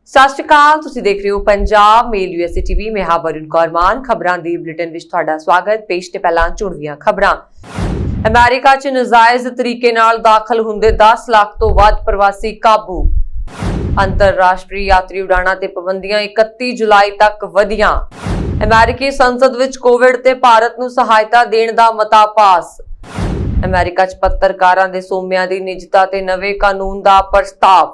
ਸਤਿ ਸ਼੍ਰੀ ਅਕਾਲ। ਤੁਸੀਂ ਦੇਖ ਰਹੇ ਹੋ ਪੰਜਾਬ ਮੇਲ ਯੂਐਸਏ ਟੀਵੀ। ਮੈਂ ਹਾਂ ਵਰੁਣ ਕੌਰ ਮਾਨ। ਖਬਰਾਂ ਦੀ ਬੁਲੇਟਿਨ ਵਿੱਚ ਤੁਹਾਡਾ ਸਵਾਗਤ। ਪੇਸ਼ ਤੇ ਪਹਿਲਾਂ ਚੁਣਵੀਆਂ ਖਬਰਾਂ। ਅਮਰੀਕਾ 'ਚ ਨਜਾਇਜ਼ ਤਰੀਕੇ ਨਾਲ ਦਾਖਲ ਹੁੰਦੇ 10 ਲੱਖ ਤੋਂ ਵੱਧ ਪ੍ਰਵਾਸੀ ਕਾਬੂ। ਅੰਤਰਰਾਸ਼ਟਰੀ ਯਾਤਰੀ ਉਡਾਣਾਂ ਤੇ ਪਾਬੰਦੀਆਂ 31 ਜੁਲਾਈ ਤੱਕ ਵਧੀਆਂ। ਅਮਰੀਕੀ ਸੰਸਦ ਵਿੱਚ ਕੋਵਿਡ ਤੇ ਭਾਰਤ ਨੂੰ ਸਹਾਇਤਾ ਦੇਣ ਦਾ ਮਤਾ ਪਾਸ। ਅਮਰੀਕਾ 'ਚ ਪੱਤਰਕਾਰਾਂ ਦੇ ਸੋਮਿਆਂ ਦੀ ਨਿੱਜਤਾ ਤੇ ਨਵੇਂ ਕਾਨੂੰਨ ਦਾ ਪ੍ਰਸਤਾਵ।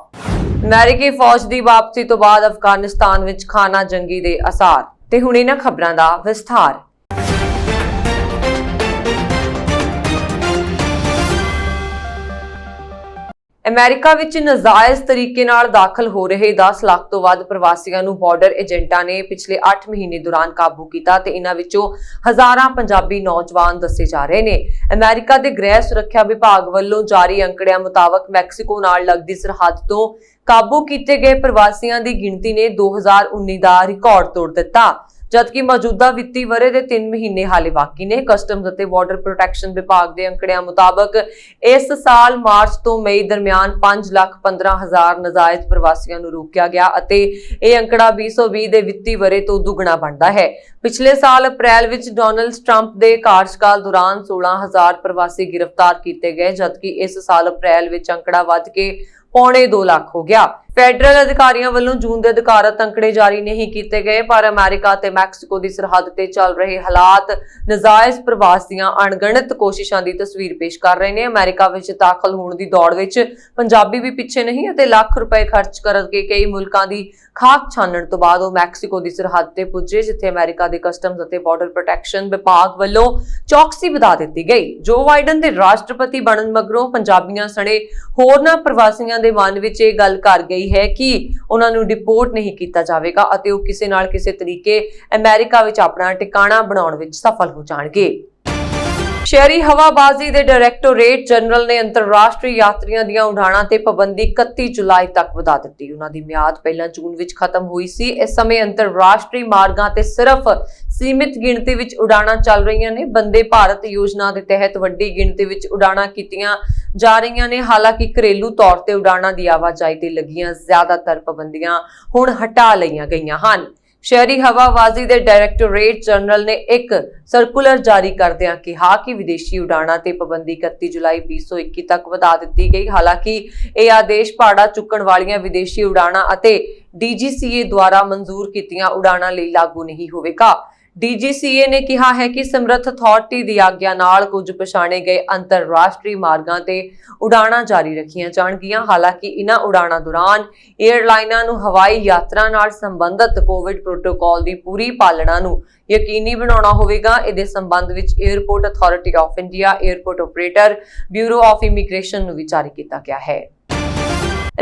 ਅਮਰੀਕੀ ਫੌਜ ਦੀ ਵਾਪਸੀ ਤੋਂ ਬਾਅਦ ਅਫਗਾਨਿਸਤਾਨ ਵਿੱਚ ਖਾਨਾ ਜੰਗੀ ਦੇ ਅਸਾਰ। ਤੇ ਹੁਣ ਇਹਨਾਂ ਖਬਰਾਂ ਦਾ ਵਿਸਥਾਰ। ਅਮਰੀਕਾ ਵਿੱਚ ਨਜਾਇਜ਼ ਤਰੀਕੇ ਨਾਲ ਦਾਖਲ ਹੋ ਰਹੇ 10 ਲੱਖ ਤੋਂ ਵੱਧ ਪ੍ਰਵਾਸੀਆਂ ਨੂੰ ਬਾਰਡਰ ਏਜੰਟਾਂ ਨੇ ਪਿਛਲੇ 8 ਮਹੀਨੇ ਦੌਰਾਨ ਕਾਬੂ ਕੀਤਾ ਤੇ ਇਹਨਾਂ ਵਿੱਚੋਂ ਹਜ਼ਾਰਾਂ ਪੰਜਾਬੀ ਨੌਜਵਾਨ ਦੱਸੇ ਜਾ ਰਹੇ ਨੇ। ਅਮਰੀਕਾ ਦੇ ਗ੍ਰਹਿ ਸੁਰੱਖਿਆ ਵਿਭਾਗ ਵੱਲੋਂ ਜਾਰੀ ਅੰਕੜਿਆਂ ਮੁਤਾਬਕ ਮੈਕਸੀਕੋ ਨਾਲ ਲੱਗਦੀ ਸਰਹੱਦ ਤੋਂ ਕਾਬੂ ਕੀਤੇ ਗਏ ਪ੍ਰਵਾਸੀਆਂ ਦੀ ਗਿਣਤੀ ਨੇ 2019 ਦਾ ਰਿਕਾਰਡ ਤੋੜ ਦਿੱਤਾ, ਜਦਕਿ ਮੌਜੂਦਾ ਵਿੱਤੀ ਵਰ੍ਹੇ ਦੇ 3 ਮਹੀਨੇ ਹਾਲੇ ਬਾਕੀ ਨੇ। ਕਸਟਮਜ਼ ਅਤੇ ਬਾਰਡਰ ਪ੍ਰੋਟੈਕਸ਼ਨ ਵਿਭਾਗ ਦੇ ਅੰਕੜਿਆਂ ਮੁਤਾਬਕ ਇਸ ਸਾਲ ਮਾਰਚ ਤੋਂ ਮਈ ਦਰਮਿਆਨ 5,15,000 ਨਜਾਇਜ਼ ਪ੍ਰਵਾਸੀਆਂ ਨੂੰ ਰੋਕਿਆ ਗਿਆ ਅਤੇ ਇਹ ਅੰਕੜਾ 2020 ਦੇ ਵਿੱਤੀ ਵਰ੍ਹੇ ਤੋਂ ਦੁੱਗਣਾ ਬਣਦਾ ਹੈ। ਪਿਛਲੇ ਸਾਲ ਅਪ੍ਰੈਲ ਵਿੱਚ ਡੋਨਾਲਡ ਟਰੰਪ ਦੇ ਕਾਰਜਕਾਲ ਦੌਰਾਨ 16,000 ਪ੍ਰਵਾਸੀ ਗ੍ਰਿਫਤਾਰ ਕੀਤੇ ਗਏ, ਜਦਕਿ ਇਸ ਸਾਲ ਅਪ੍ਰੈਲ ਵਿੱਚ ਅੰਕੜਾ ਵੱਧ ਕੇ ਪੌਣੇ 2 ਲੱਖ ਹੋ ਗਿਆ। ਫੈਡਰਲ ਅਧਿਕਾਰੀਆਂ ਵੱਲੋਂ ਜੂਨ ਦੇ ਅਧਿਕਾਰਤ ਅੰਕੜੇ ਜਾਰੀ ਨਹੀਂ ਕੀਤੇ ਗਏ, ਪਰ ਅਮਰੀਕਾ ਤੇ ਮੈਕਸੀਕੋ ਦੀ ਸਰਹੱਦ ਤੇ ਚੱਲ ਰਹੇ ਹਾਲਾਤ ਨਜਾਇਜ਼ ਪ੍ਰਵਾਸੀਆਂ ਅਣਗਿਣਤ ਕੋਸ਼ਿਸ਼ਾਂ ਦੀ ਤਸਵੀਰ ਪੇਸ਼ ਕਰ ਰਹੇ ਨੇ। ਅਮਰੀਕਾ ਵਿੱਚ ਦਾਖਲ ਹੋਣ ਦੀ ਦੌੜ ਵਿੱਚ ਪੰਜਾਬੀ ਵੀ ਪਿੱਛੇ ਨਹੀਂ ਅਤੇ ਲੱਖ ਰੁਪਏ ਖਰਚ ਕਰਕੇ ਕਈ ਮੁਲਕਾਂ ਦੀ ਖਾਕ ਛਾਨਣ ਤੋਂ ਬਾਅਦ ਉਹ ਮੈਕਸੀਕੋ ਦੀ ਸਰਹੱਦ ਤੇ ਪੁੱਜੇ, ਜਿੱਥੇ ਅਮਰੀਕਾ ਦੇ ਕਸਟਮਜ਼ ਅਤੇ ਬਾਰਡਰ ਪ੍ਰੋਟੈਕਸ਼ਨ ਵਿਭਾਗ ਵੱਲੋਂ ਚੌਕਸੀ ਵਧਾ ਦਿੱਤੀ ਗਈ। ਜੋ ਬਾਈਡਨ ਦੇ ਰਾਸ਼ਟਰਪਤੀ ਬਣਨ ਮਗਰੋਂ ਪੰਜਾਬੀਆਂ ਸਣੇ ਹੋਰਨਾਂ ਪ੍ਰਵਾਸੀਆਂ ਦੇ ਮਨ ਵਿੱਚ ਇਹ ਗੱਲ ਘਰ ਗਈ ਹੈ ਕਿ ਉਹਨਾਂ ਨੂੰ ਡਿਪੋਰਟ ਨਹੀਂ ਕੀਤਾ ਜਾਵੇਗਾ ਅਤੇ ਉਹ ਕਿਸੇ ਨਾਲ ਕਿਸੇ ਤਰੀਕੇ ਅਮਰੀਕਾ ਵਿੱਚ ਆਪਣਾ ਟਿਕਾਣਾ ਬਣਾਉਣ ਵਿੱਚ ਸਫਲ ਹੋ ਜਾਣਗੇ। ਸ਼ਹਿਰੀ ਹਵਾਬਾਜ਼ੀ ਦੇ ਡਾਇਰੈਕਟੋਰੇਟ ਜਨਰਲ ਨੇ ਅੰਤਰਰਾਸ਼ਟਰੀ ਯਾਤਰੀਆਂ ਦੀਆਂ ਉਡਾਣਾਂ ਤੇ ਪਾਬੰਦੀ 31 ਜੁਲਾਈ ਤੱਕ ਵਧਾ ਦਿੱਤੀ। ਉਹਨਾਂ ਦੀ ਮਿਆਦ ਪਹਿਲਾਂ ਜੂਨ ਵਿੱਚ ਖਤਮ ਹੋਈ ਸੀ। ਇਸ ਸਮੇਂ ਅੰਤਰਰਾਸ਼ਟਰੀ ਮਾਰਗਾਂ ਤੇ ਸਿਰਫ ਸੀਮਿਤ ਗਿਣਤੀ ਵਿੱਚ ਉਡਾਣਾਂ ਚੱਲ ਰਹੀਆਂ ਨੇ। ਬੰਦੇ ਭਾਰਤ ਯੋਜਨਾ ਦੇ ਤਹਿਤ ਵੱਡੀ ਗਿਣਤੀ ਵਿੱਚ ਉਡਾਣਾਂ ਕੀਤੀਆਂ ਜਾ ਰਹੀਆਂ ਨੇ। ਹਾਲਾਂਕਿ ਘਰੇਲੂ ਤੌਰ ਤੇ ਉਡਾਣਾਂ ਦੀ ਆਵਾਜਾਈ ਤੇ ਲੱਗੀਆਂ ਜ਼ਿਆਦਾਤਰ ਪਾਬੰਦੀਆਂ ਹੁਣ ਹਟਾ ਲਈਆਂ ਗਈਆਂ ਹਨ। ਸ਼ਹਿਰੀ ਹਵਾਬਾਜ਼ੀ ਦੇ ਡਾਇਰੈਕਟੋਰੇਟ ਜਨਰਲ ਨੇ ਇੱਕ ਸਰਕੂਲਰ ਜਾਰੀ ਕਰਦਿਆਂ ਕਿਹਾ ਕਿ ਵਿਦੇਸ਼ੀ ਉਡਾਣਾਂ ਤੇ ਪਾਬੰਦੀ 31 ਜੁਲਾਈ 2021 ਤੱਕ ਵਧਾ ਦਿੱਤੀ ਗਈ। ਹਾਲਾਂਕਿ ਇਹ ਆਦੇਸ਼ ਭਾੜਾ ਚੁੱਕਣ ਵਾਲੀਆਂ ਵਿਦੇਸ਼ੀ ਉਡਾਣਾਂ ਅਤੇ DGCA ਦੁਆਰਾ ਮਨਜ਼ੂਰ ਕੀਤੀਆਂ ਉਡਾਣਾਂ ਲਈ ਲਾਗੂ ਨਹੀਂ ਹੋਵੇਗਾ। DGCA ਨੇ ਕਿਹਾ ਹੈ ਕਿ ਸਮਰੱਥ ਅਥਾਰਟੀ ਦੀ ਆਗਿਆ ਨਾਲ ਕੁਝ ਪਛਾਣੇ ਗਏ ਅੰਤਰਰਾਸ਼ਟਰੀ ਮਾਰਗਾਂ ਤੇ ਉਡਾਣਾਂ ਜਾਰੀ ਰੱਖੀਆਂ ਜਾਣਗੀਆਂ। ਹਾਲਾਂਕਿ ਇਨ੍ਹਾਂ ਉਡਾਣਾਂ ਦੌਰਾਨ ਏਅਰਲਾਈਨਾਂ ਨੂੰ ਹਵਾਈ ਯਾਤਰਾ ਨਾਲ ਸੰਬੰਧਿਤ ਕੋਵਿਡ ਪ੍ਰੋਟੋਕਾਲ ਦੀ ਪੂਰੀ ਪਾਲਣਾ ਨੂੰ ਯਕੀਨੀ ਬਣਾਉਣਾ ਹੋਵੇਗਾ। ਇਹਦੇ ਸੰਬੰਧ ਵਿੱਚ airport authority of India, airport operator bureau of immigration ਨੂੰ ਵੀ ਜਾਰੀ ਕੀਤਾ ਗਿਆ ਹੈ।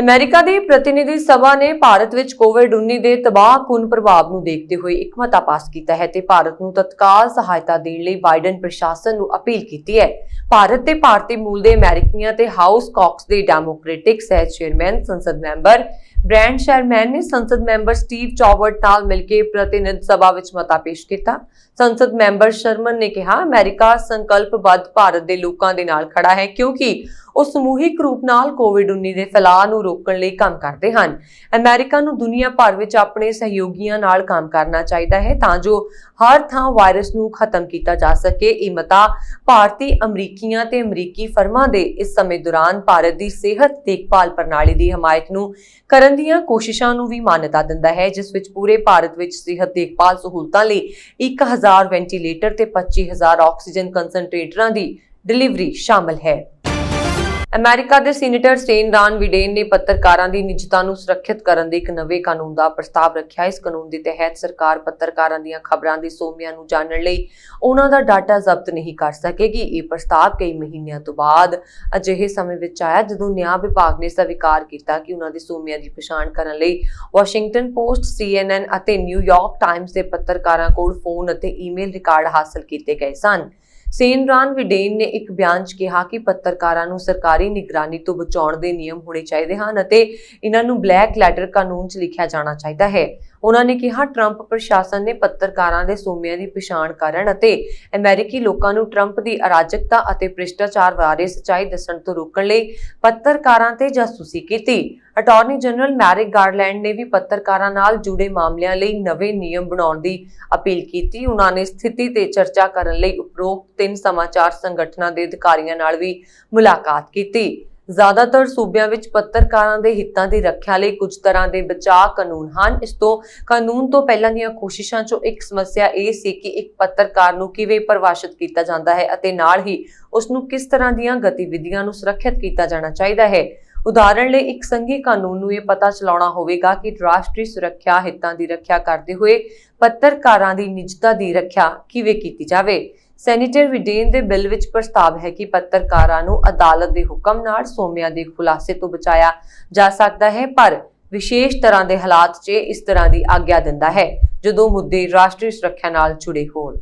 ਅਮਰੀਕਾ ਦੀ ਪ੍ਰਤੀਨਿਧੀ ਸਭਾ ਨੇ ਭਾਰਤ ਵਿੱਚ ਕੋਵਿਡ-19 ਦੇ ਤਬਾਹਕੁਨ ਪ੍ਰਭਾਵ ਨੂੰ ਦੇਖਦੇ ਹੋਏ ਇੱਕ ਮਤਾ ਪਾਸ ਕੀਤਾ ਹੈ ਤੇ ਭਾਰਤ ਨੂੰ ਤਤਕਾਲ ਸਹਾਇਤਾ ਦੇਣ ਲਈ ਬਾਈਡਨ ਪ੍ਰਸ਼ਾਸਨ ਨੂੰ ਅਪੀਲ ਕੀਤੀ ਹੈ। ਭਾਰਤ ਤੇ ਭਾਰਤੀ ਮੂਲ ਦੇ ਅਮਰੀਕੀਆਂ ਤੇ ਹਾਊਸ ਕਾਕਸ ਦੇ ਡੈਮੋਕ੍ਰੈਟਿਕ ਸਹਿ ਚੇਅਰਮੈਨ ਸੰਸਦ ਮੈਂਬਰ ਬ੍ਰੈਂਡ ਸ਼ਰਮੈਨ ਨੇ ਸੰਸਦ ਮੈਂਬਰ ਸਟੀਵ ਚੌਵਰਟ ਨਾਲ ਮਿਲ ਕੇ ਪ੍ਰਤੀਨਿਧ ਸਭਾ ਵਿੱਚ ਮਤਾ ਪੇਸ਼ ਕੀਤਾ। ਸੰਸਦ ਮੈਂਬਰ ਸ਼ਰਮਨ ਨੇ ਕਿਹਾ, ਅਮਰੀਕਾ ਸੰਕਲਪਬੱਧ ਭਾਰਤ ਦੇ ਲੋਕਾਂ ਦੇ ਨਾਲ ਖੜਾ ਹੈ ਕਿਉਂਕਿ ਉਹ ਸਮੂਹਿਕ ਰੂਪ ਨਾਲ ਕੋਵਿਡ-19 ਦੇ ਫੈਲਾਅ ਨੂੰ ਰੋਕਣ ਲਈ ਕੰਮ ਕਰਦੇ ਹਨ। ਅਮਰੀਕਾ ਨੂੰ ਦੁਨੀਆ ਭਰ ਵਿੱਚ ਆਪਣੇ ਸਹਿਯੋਗੀਆਂ ਨਾਲ ਕੰਮ ਕਰਨਾ ਚਾਹੀਦਾ ਹੈ ਤਾਂ ਜੋ ਹਰ ਥਾਂ ਵਾਇਰਸ ਨੂੰ ਖਤਮ ਕੀਤਾ ਜਾ ਸਕੇ। ਇਹ ਮਤਾ ਭਾਰਤੀ ਅਮਰੀਕੀਆਂ ਤੇ ਅਮਰੀਕੀ ਫਰਮਾਂ ਦੇ ਇਸ ਸਮੇਂ ਦੌਰਾਨ ਭਾਰਤ ਦੀ ਸਿਹਤ ਦੇਖਭਾਲ ਪ੍ਰਣਾਲੀ ਦੀ ਹਮਾਇਤ ਨੂੰ ਕਰਨ ਦੀਆਂ ਕੋਸ਼ਿਸ਼ਾਂ ਨੂੰ ਵੀ ਮਾਨਤਾ ਦਿੰਦਾ ਹੈ, ਜਿਸ ਵਿੱਚ ਪੂਰੇ ਭਾਰਤ ਵਿੱਚ ਸਿਹਤ ਦੇਖਭਾਲ ਸਹੂਲਤਾਂ ਲਈ 1000 ਵੈਂਟੀਲੇਟਰ ਤੇ 25,000 ਆਕਸੀਜਨ ਕੰਸਨਟ੍ਰੇਟਰਾਂ ਦੀ ਡਿਲੀਵਰੀ ਸ਼ਾਮਲ ਹੈ। ਅਮਰੀਕਾ ਦੇ ਸੀਨੇਟਰ ਸਟੇਨ ਰਾਨ ਵਿਡੇਨ ਨੇ ਪੱਤਰਕਾਰਾਂ ਦੀ ਨਿੱਜਤਾ ਨੂੰ ਸੁਰੱਖਿਅਤ ਕਰਨ ਦੇ ਇੱਕ ਨਵੇਂ ਕਾਨੂੰਨ ਦਾ ਪ੍ਰਸਤਾਵ ਰੱਖਿਆ। ਇਸ ਕਾਨੂੰਨ ਦੇ ਤਹਿਤ ਸਰਕਾਰ ਪੱਤਰਕਾਰਾਂ ਦੀਆਂ ਖਬਰਾਂ ਦੇ ਸੋਮਿਆਂ ਨੂੰ ਜਾਣਨ ਲਈ ਉਹਨਾਂ ਦਾ ਡਾਟਾ ਜ਼ਬਤ ਨਹੀਂ ਕਰ ਸਕੇਗੀ। ਇਹ ਪ੍ਰਸਤਾਵ ਕਈ ਮਹੀਨਿਆਂ ਤੋਂ ਬਾਅਦ ਅਜਿਹੇ ਸਮੇਂ ਵਿੱਚ ਆਇਆ ਜਦੋਂ ਨਿਆਂ ਵਿਭਾਗ ਨੇ ਸਵੀਕਾਰ ਕੀਤਾ ਕਿ ਉਹਨਾਂ ਦੇ ਸੋਮਿਆਂ ਦੀ ਪਛਾਣ ਕਰਨ ਲਈ ਵਾਸ਼ਿੰਗਟਨ ਪੋਸਟ, CNN ਅਤੇ ਨਿਊਯਾਰਕ ਟਾਈਮਜ਼ ਦੇ ਪੱਤਰਕਾਰਾਂ ਕੋਲ ਫੋਨ ਅਤੇ ਈਮੇਲ ਰਿਕਾਰਡ ਹਾਸਲ ਕੀਤੇ ਗਏ ਸਨ। ਸੇਨ ਰਾਨ ਵਿਡੇਨ ਨੇ ਇੱਕ ਬਿਆਨ 'ਚ ਕਿਹਾ ਕਿ ਪੱਤਰਕਾਰਾਂ ਨੂੰ ਸਰਕਾਰੀ ਨਿਗਰਾਨੀ ਤੋਂ ਬਚਾਉਣ ਦੇ ਨਿਯਮ ਹੋਣੇ ਚਾਹੀਦੇ ਹਨ ਅਤੇ ਇਹਨਾਂ ਨੂੰ ਬਲੈਕ ਲੈਟਰ ਕਾਨੂੰਨ 'ਚ ਲਿਖਿਆ ਜਾਣਾ ਚਾਹੀਦਾ ਹੈ। ਉਹਨਾਂ ਨੇ ਕਿਹਾ ਟਰੰਪ ਪ੍ਰਸ਼ਾਸਨ ਨੇ ਪੱਤਰਕਾਰਾਂ ਦੇ ਸੋਮਿਆਂ ਦੀ ਪਛਾਣ ਕਰਨ ਅਤੇ ਅਮਰੀਕੀ ਲੋਕਾਂ ਨੂੰ ਟਰੰਪ ਦੀ ਅਰਾਜਕਤਾ ਅਤੇ ਭ੍ਰਿਸ਼ਟਾਚਾਰ ਬਾਰੇ ਸੱਚਾਈ ਦੱਸਣ ਤੋਂ ਰੋਕਣ ਲਈ ਪੱਤਰਕਾਰਾਂ ਤੇ ਜਾਸੂਸੀ ਕੀਤੀ। ਅਟਾਰਨੀ ਜਨਰਲ ਮੈਰਿਕ ਗਾਰਲੈਂਡ ਨੇ ਵੀ ਪੱਤਰਕਾਰਾਂ ਨਾਲ ਜੁੜੇ ਮਾਮਲਿਆਂ ਲਈ ਨਵੇਂ ਨਿਯਮ ਬਣਾਉਣ ਦੀ ਅਪੀਲ ਕੀਤੀ। ਉਹਨਾਂ ਨੇ ਸਥਿਤੀ ਤੇ ਚਰਚਾ ਕਰਨ ਲਈ ਉਪਰੋਕਤ 3 ਸਮਾਚਾਰ ਸੰਗਠਨਾਂ ਦੇ ਅਧਿਕਾਰੀਆਂ ਨਾਲ ਵੀ ਮੁਲਾਕਾਤ ਕੀਤੀ। ਜ਼ਿਆਦਾਤਰ ਸੂਬਿਆਂ ਵਿੱਚ ਪੱਤਰਕਾਰਾਂ ਦੇ ਹਿੱਤਾਂ ਦੀ ਰੱਖਿਆ ਲਈ ਕੁਝ ਤਰ੍ਹਾਂ ਦੇ ਬਚਾਅ ਕਾਨੂੰਨ ਹਨ। ਇਸ ਤੋਂ ਕਾਨੂੰਨ ਤੋਂ ਪਹਿਲਾਂ ਦੀਆਂ ਕੋਸ਼ਿਸ਼ਾਂ 'ਚੋਂ ਇੱਕ ਸਮੱਸਿਆ ਇਹ ਸੀ ਕਿ ਇੱਕ ਪੱਤਰਕਾਰ ਨੂੰ ਕਿਵੇਂ ਪਰਿਭਾਸ਼ਿਤ ਕੀਤਾ ਜਾਂਦਾ ਹੈ ਅਤੇ ਨਾਲ ਹੀ ਉਸ ਨੂੰ ਕਿਸ ਤਰ੍ਹਾਂ ਦੀਆਂ ਗਤੀਵਿਧੀਆਂ ਨੂੰ ਸੁਰੱਖਿਅਤ ਕੀਤਾ ਜਾਣਾ ਚਾਹੀਦਾ ਹੈ। ਉਦਾਹਰਣ ਲਈ ਇੱਕ ਸੰਘੀ ਕਾਨੂੰਨ ਨੂੰ ਇਹ ਪਤਾ ਚਲਾਉਣਾ ਹੋਵੇਗਾ ਕਿ ਰਾਸ਼ਟਰੀ ਸੁਰੱਖਿਆ ਹਿੱਤਾਂ ਦੀ ਰੱਖਿਆ ਕਰਦੇ ਹੋਏ ਪੱਤਰਕਾਰਾਂ ਦੀ ਨਿੱਜਤਾ ਦੀ ਰੱਖਿਆ ਕਿਵੇਂ ਕੀਤੀ ਜਾਵੇ। ਸੈਨੇਟਰ ਵਿਡੇਨ ਦੇ ਬਿੱਲ ਵਿੱਚ ਪ੍ਰਸਤਾਵ ਹੈ ਕਿ ਪੱਤਰਕਾਰਾਂ ਨੂੰ ਅਦਾਲਤ ਦੇ ਹੁਕਮ ਨਾਲ ਸੋਮਿਆਂ ਦੇ ਖੁਲਾਸੇ ਤੋਂ ਬਚਾਇਆ ਜਾ ਸਕਦਾ ਹੈ, ਪਰ ਵਿਸ਼ੇਸ਼ ਤਰ੍ਹਾਂ ਦੇ ਹਾਲਾਤ 'ਚ ਇਸ ਤਰ੍ਹਾਂ ਦੀ ਆਗਿਆ ਦਿੰਦਾ ਹੈ ਜਦੋਂ ਮੁੱਦੇ ਰਾਸ਼ਟਰੀ ਸੁਰੱਖਿਆ ਨਾਲ ਜੁੜੇ ਹੋਣ।